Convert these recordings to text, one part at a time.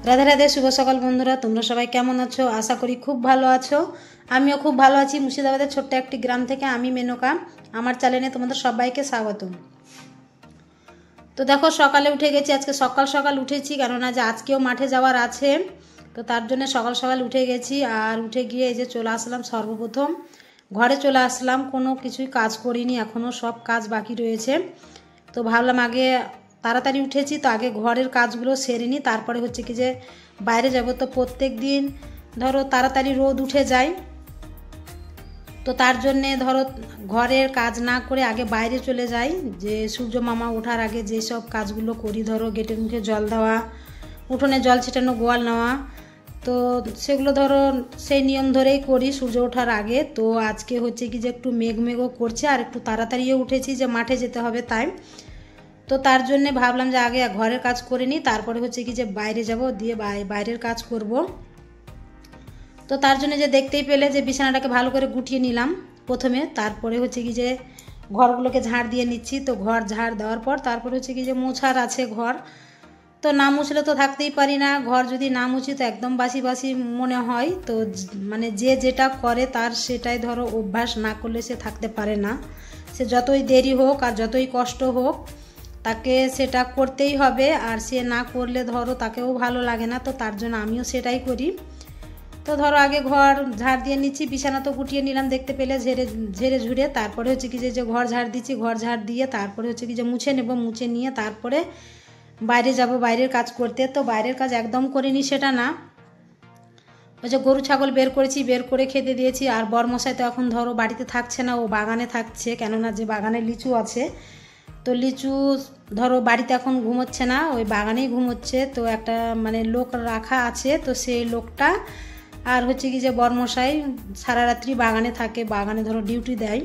রাধে রাধে, শুভ সকাল বন্ধুরা। তোমরা সবাই কেমন আছো? আশা করি খুব ভালো আছো। আমিও খুব ভালো আছি। মুর্শিদাবাদের ছোট্ট একটি গ্রাম থেকে আমি মেনকা। আমার চ্যানেলে তোমাদের সবাইকে স্বাগত। তো দেখো, সকালে উঠে গেছি। আজকে সকাল সকাল উঠেছি, কেননা যে আজকেও মাঠে যাওয়ার আছে। তো তার জন্য সকাল সকাল উঠে গেছি। আর উঠে গিয়ে এই যে চলে আসলাম, সর্বপ্রথম ঘরে চলে আসলাম। কোনো কিছুই কাজ করিনি, এখনও সব কাজ বাকি রয়েছে। তো ভাবলাম আগে তাড়াতাড়ি উঠেছি, তো আগে ঘরের কাজগুলো সেরে নিই, তারপরে হচ্ছে কি যে বাইরে যাব। তো প্রত্যেক দিন ধরো তাড়াতাড়ি রোদ উঠে যায়, তো তার জন্যে ধরো ঘরের কাজ না করে আগে বাইরে চলে যাই। যে সূর্য মামা ওঠার আগে যেসব কাজগুলো করি, ধরো গেটের মুখে জল দেওয়া, উঠোনে জল ছিটানো, গোয়াল নেওয়া, তো সেগুলো ধরো সেই নিয়ম ধরেই করি সূর্য ওঠার আগে। তো আজকে হচ্ছে কি যে একটু মেঘও করছে, আর একটু তাড়াতাড়িও উঠেছি যে মাঠে যেতে হবে তাই। তো তার জন্যে ভাবলাম যে আগে ঘরের কাজ করে নিই, তারপরে হচ্ছে কি যে বাইরে যাব, দিয়ে বাইরের কাজ করব। তো তার জন্য যে দেখতেই পেলে যে বিছানাটাকে ভালো করে গুটিয়ে নিলাম প্রথমে, তারপরে হচ্ছে কি যে ঘরগুলোকে ঝাড় দিয়ে নিচ্ছি। তো ঘর ঝাড় দেওয়ার পর তারপরে হচ্ছে কি যে মোছার আছে ঘর। তো না মুছলে তো থাকতেই পারি না, ঘর যদি না মুছি তো একদম বাসি বাসি মনে হয়। তো মানে যে যেটা করে তার সেটাই ধরো অভ্যাস, না করলে সে থাকতে পারে না। সে যতই দেরি হোক আর যতই কষ্ট হোক, তাকে সেটা করতেই হবে। আর সে না করলে ধরো তাকেও ভালো লাগে না। তো তার জন্য আমিও সেটাই করি। তো ধরো আগে ঘর ঝাড় দিয়ে নিচ্ছি, বিছানা তো গুটিয়ে নিলাম দেখতে পেলে ঝেড়ে ঝুড়ে। তারপরে হচ্ছে কি যে ঘর ঝাড় দিচ্ছি, ঘর ঝাড় দিয়ে তারপরে হচ্ছে কি যে মুছে নেব, মুছে নিয়ে তারপরে বাইরে যাব বাইরের কাজ করতে। তো বাইরের কাজ একদম করিনি সেটা না, ওই যে গরু ছাগল বের করেছি, বের করে খেতে দিয়েছি। আর বরমশাই তো এখন ধরো বাড়িতে থাকছে না, ও বাগানে থাকছে, কেননা যে বাগানে লিচু আছে। তো লিচু ধরো বাড়িতে এখন ঘুমোচ্ছে না, ওই বাগানেই ঘুমোচ্ছে। তো একটা মানে লোক রাখা আছে, তো সেই লোকটা আর হচ্ছে কি যে বরমশাই সারা রাত্রি বাগানে থাকে, বাগানে ধরো ডিউটি দেয়।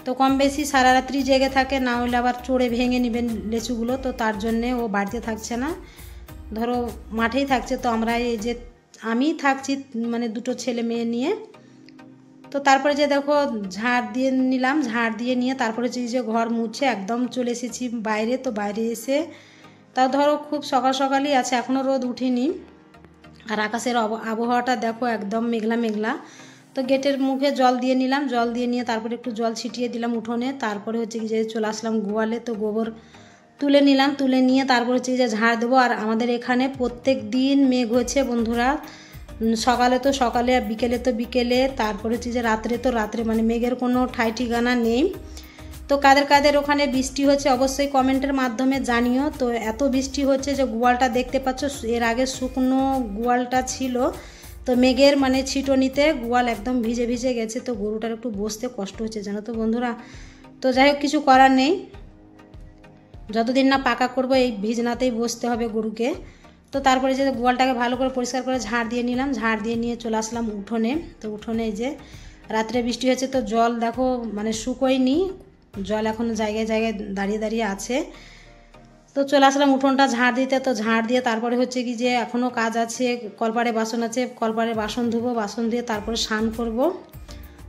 তো কম বেশি সারা রাত্রি জেগে থাকে, না হলে আবার চড়ে ভেঙে নেবেন লিচুগুলো। তো তার জন্যে ও বাড়িতে থাকছে না, ধরো মাঠেই থাকছে। তো আমরা এই যে আমি থাকছি মানে দুটো ছেলে মেয়ে নিয়ে। তো তারপরে যে দেখো ঝাড় দিয়ে নিলাম, ঝাড় দিয়ে নিয়ে তারপরে যে ঘর মুছে একদম চলে এসেছি বাইরে। তো বাইরে এসে তাও ধরো খুব সকাল সকালই আছে, এখনও রোদ উঠেনি। আর আকাশের আবহাওয়াটা দেখো একদম মেঘলা মেঘলা। তো গেটের মুখে জল দিয়ে নিলাম, জল দিয়ে নিয়ে তারপরে একটু জল ছিটিয়ে দিলাম উঠোনে। তারপরে হচ্ছে কি যে চলে আসলাম গোয়ালে, তো গোবর তুলে নিলাম, তুলে নিয়ে তারপর হচ্ছে যে ঝাড় দেবো। আর আমাদের এখানে প্রত্যেক দিন মেঘ হচ্ছে বন্ধুরা, সকালে তো সকালে, আর বিকেলে তো বিকেলে, তারপরে হচ্ছে যে রাত্রে তো রাত্রে, মানে মেঘের কোনো ঠাই ঠিকানা নেই। তো কাদের কাদের ওখানে বৃষ্টি হচ্ছে অবশ্যই কমেন্টের মাধ্যমে জানিও। তো এত বৃষ্টি হচ্ছে যে গোয়ালটা দেখতে পাচ্ছ, এর আগে শুকনো গোয়ালটা ছিল, তো মেঘের মানে ছিটনিতে গোয়াল একদম ভিজে ভিজে গেছে। তো গরুটার একটু বসতে কষ্ট হচ্ছে জানো তো বন্ধুরা। তো যাই হোক, কিছু করার নেই, যতদিন না পাকা করবো এই ভিজনাতেই বসতে হবে গরুকে। তো তারপরে যে গোয়ালটাকে ভালো করে পরিষ্কার করে ঝাড় দিয়ে নিলাম, ঝাড় দিয়ে নিয়ে চলে আসলাম উঠোনে। তো উঠোনে যে রাত্রে বৃষ্টি হয়েছে, তো জল দেখো মানে শুকোয়নি, জল এখন জায়গায় জায়গায় দাঁড়িয়ে দাঁড়িয়ে আছে। তো চলে আসলাম উঠোনটা ঝাড় দিতে। তো ঝাড় দিয়ে তারপরে হচ্ছে কি যে এখনও কাজ আছে, কলপাড়ে বাসন আছে, কলপাড়ে বাসন ধুবো, বাসন দিয়ে তারপরে স্নান করব।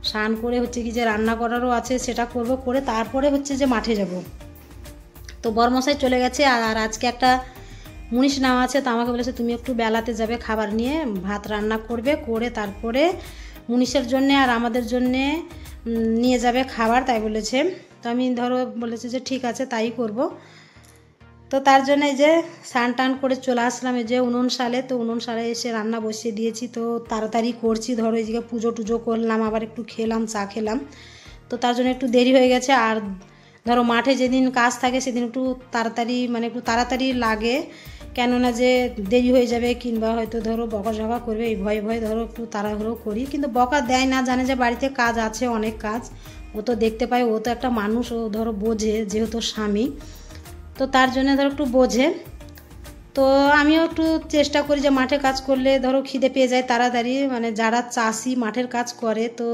স্নান করে হচ্ছে কি যে রান্না করারও আছে, সেটা করব, করে তারপরে হচ্ছে যে মাঠে যাব। তো বরমশাই চলে গেছে। আর আজকে একটা মুনিশ নেওয়া আছে, তো আমাকে বলেছে তুমি একটু বেলাতে যাবে, খাবার নিয়ে ভাত রান্না করবে, করে তারপরে মুনিশের জন্যে আর আমাদের জন্যে নিয়ে যাবে খাবার, তাই বলেছে। তো আমি ধরো বলেছি যে ঠিক আছে তাই করব। তো তার জন্য এই যে স্নান টান করে চলে আসলাম এই যে উনুন সালে। তো উনুন সালে এসে রান্না বসিয়ে দিয়েছি। তো তাড়াতাড়ি করছি, ধরো এই যে পুজো টুজো করলাম, আবার একটু খেলাম, চা খেলাম। তো তার জন্য একটু দেরি হয়ে গেছে। আর ধরো মাঠে যেদিন কাজ থাকে সেদিন একটু তাড়াতাড়ি, মানে একটু তাড়াতাড়ি লাগে, কেননা যে দেরি হয়ে যাবে কিংবা হয়তো ধরো বকাঝকা করবে, এই ভয়ে ভয়ে ধরো একটু তাড়াহুড়ো করি। কিন্তু বকা দেয় না, জানে যে বাড়িতে কাজ আছে, অনেক কাজ, ও তো দেখতে পায়, ও তো একটা মানুষ, ও ধরো বোঝে যেহেতু স্বামী, তো তার জন্য ধরো একটু বোঝে। তো আমিও একটু চেষ্টা করি যে মাঠে কাজ করলে ধরো খিদে পেয়ে যায় তাড়াতাড়ি, মানে যারা চাষি মাঠের কাজ করে, তো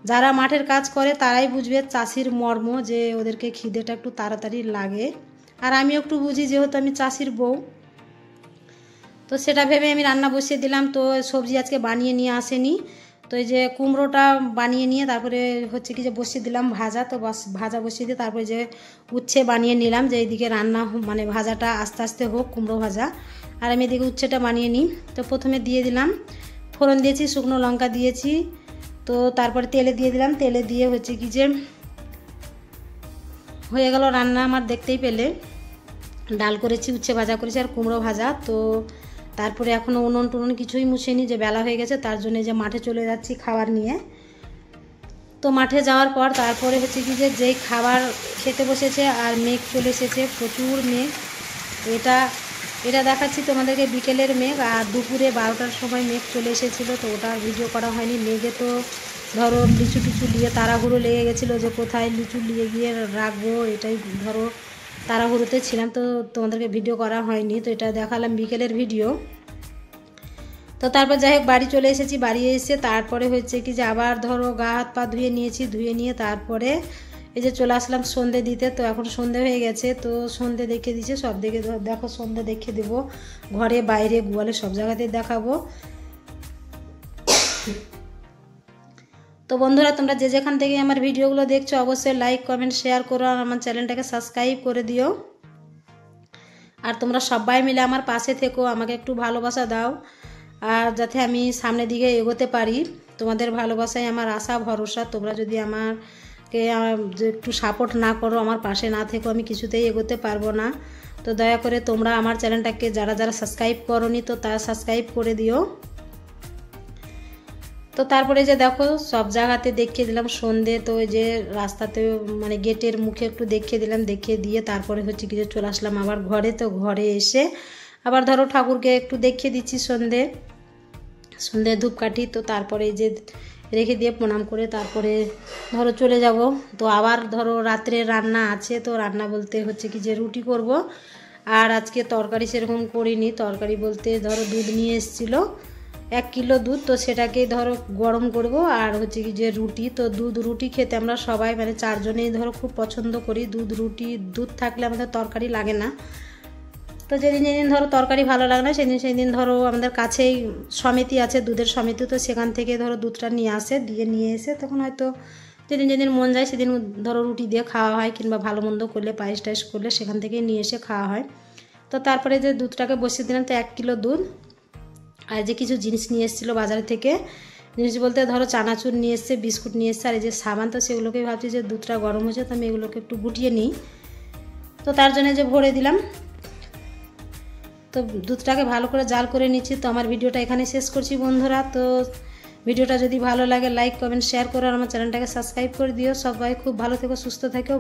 যারা মাঠের কাজ করে তারাই বুঝবে চাষির মর্ম, যে ওদেরকে খিদেটা একটু তাড়াতাড়ি লাগে। আর আমিও একটু বুঝি যেহেতু আমি চাষির বউ। তো সেটা ভেবে আমি রান্না বসিয়ে দিলাম। তো সবজি আজকে বানিয়ে নিয়ে আসেনি, তো এই যে কুমড়োটা বানিয়ে নিয়ে তারপরে হচ্ছে কি যে বসিয়ে দিলাম ভাজা। তো ভাজা বসিয়ে দিয়ে তারপরে যে উচ্ছে বানিয়ে নিলাম, যে এইদিকে রান্না মানে ভাজাটা আস্তে আস্তে হোক, কুমড়ো ভাজা। আর আমি এদিকে উচ্ছেটা বানিয়ে নিই। তো প্রথমে দিয়ে দিলাম ফোড়ন দিয়েছি, শুকনো লঙ্কা দিয়েছি, তো তারপরে তেলে দিয়ে দিলাম। তেলে দিয়ে হচ্ছে কি যে হয়ে গেল রান্না আমার, দেখতেই পেলে ডাল করেছি, উচ্ছে ভাজা করেছি আর কুমড়ো ভাজা। তো তারপরে এখনও উনুন টুনুন কিছুই মুছেনি, যে বেলা হয়ে গেছে, তার জন্য যে মাঠে চলে যাচ্ছি খাবার নিয়ে। তো মাঠে যাওয়ার পর তারপরে হচ্ছে কি যে যেই খাবার খেতে বসেছে আর মেঘ চলে এসেছে, প্রচুর মেঘ। এটা দেখাচ্ছি তোমাদেরকে বিকেলের মেঘ, আর দুপুরে 12টার সময় মেঘ চলে এসেছিলো, তো ওটা ভিডিও করা হয়নি। মেঘে তো ধরো লিচু টিচু নিয়ে তাড়াহুড়ো লেগে গেছিলো, যে কোথায় লিচু নিয়ে গিয়ে রাখবো, এটাই ধরো তাড়াহুড়োতে ছিলাম, তো তোমাদেরকে ভিডিও করা হয়নি। তো এটা দেখালাম বিকেলের ভিডিও। তো তারপর যাই হোক বাড়ি চলে এসেছি। বাড়ি এসে তারপরে হচ্ছে কি যে আবার ধরো গা হাত পা ধুয়ে নিয়েছি, ধুয়ে নিয়ে তারপরে এই যে চলে আসলাম সন্ধে দিতে। তো এখন সন্ধে হয়ে গেছে, তো সন্ধে দেখে দিচ্ছে, সব দিকে দেখো সন্ধে দেখে দেবো, ঘরে বাইরে গোয়ালে সব জায়গাতেই দেখাবো। তো বন্ধুরা, তোমরা যে যেখান থেকে আমার ভিডিওগুলো দেখছো অবশ্যই লাইক কমেন্ট শেয়ার করো, আর আমার চ্যানেলটাকে সাবস্ক্রাইব করে দিও। আর তোমরা সবাই মিলে আমার পাশে থেকো, আমাকে একটু ভালোবাসা দাও, আর যাতে আমি সামনের দিকে এগোতে পারি। তোমাদের ভালোবাসায় আমার আশা ভরসা। তোমরা যদি আমাকে একটু সাপোর্ট না করো, আমার পাশে না থেকো, আমি কিছুতেই এগোতে পারবো না। তো দয়া করে তোমরা আমার চ্যানেলটাকে যারা যারা সাবস্ক্রাইব করোনি, তো তারা সাবস্ক্রাইব করে দিও। তো তারপরে যে দেখো সব জায়গাতে দেখিয়ে দিলাম সন্ধে। তো ওই যে রাস্তাতে মানে গেটের মুখে একটু দেখিয়ে দিলাম, দেখিয়ে দিয়ে তারপরে হচ্ছে কি যে চলে আসলাম আবার ঘরে। তো ঘরে এসে আবার ধরো ঠাকুরকে একটু দেখিয়ে দিচ্ছি সন্ধে ধূপকাঠি। তো তারপরে এই যে রেখে দিয়ে প্রণাম করে তারপরে ধরো চলে যাব। তো আবার ধরো রাত্রে রান্না আছে, তো রান্না বলতে হচ্ছে কি যে রুটি করব। আর আজকে তরকারি সেরকম করিনি, তরকারি বলতে ধরো দুধ নিয়ে এসেছিলো 1 কিলো দুধ, তো সেটাকে ধরো গরম করব। আর হচ্ছে কি যে রুটি, তো রুটি খেতে আমরা সবাই মানে 4 জনেই ধরো খুব পছন্দ করি দুধ থাকলে আমাদের তরকারি লাগে না। তো যেদিন ধরো তরকারি ভালো লাগে না, সেদিন ধরো আমাদের কাছেই সমিতি আছে, দুধের সমিতি, তো সেখান থেকে ধরো দুধটা নিয়ে এসে তখন হয়তো যেদিন মন যায় সেদিন ধরো রুটি দিয়ে খাওয়া হয়, কিংবা ভালো মন্দ করলে পায়েস টায়েস করলে সেখান থেকেই নিয়ে এসে খাওয়া হয়। তো তারপরে যে দুধটাকে বসিয়ে দিলাম, তো 1 কিলো দুধ। আর যে কিছু জিনিস নিয়ে এসেছিলো বাজার থেকে, জিনিস বলতে ধরো চানাচুর নিয়ে এসছে, বিস্কুট নিয়ে এসছে, আর এই যে সাবান, তো সেগুলোকেই ভাবছি যে দুধটা গরম হয়েছে, তো আমি এগুলোকে একটু গুটিয়ে নিই। তো তার জন্য যে ভরে দিলাম, তো দুধটাকে ভালো করে জাল করে নিচ্ছি। তো আমার ভিডিওটা এখানে শেষ করছি বন্ধুরা। তো ভিডিওটা যদি ভালো লাগে লাইক কমেন্ট শেয়ার করো, আর আমার চ্যানেলটাকে সাবস্ক্রাইব করে দিও। সবাই খুব ভালো থেকো, সুস্থ থেকো।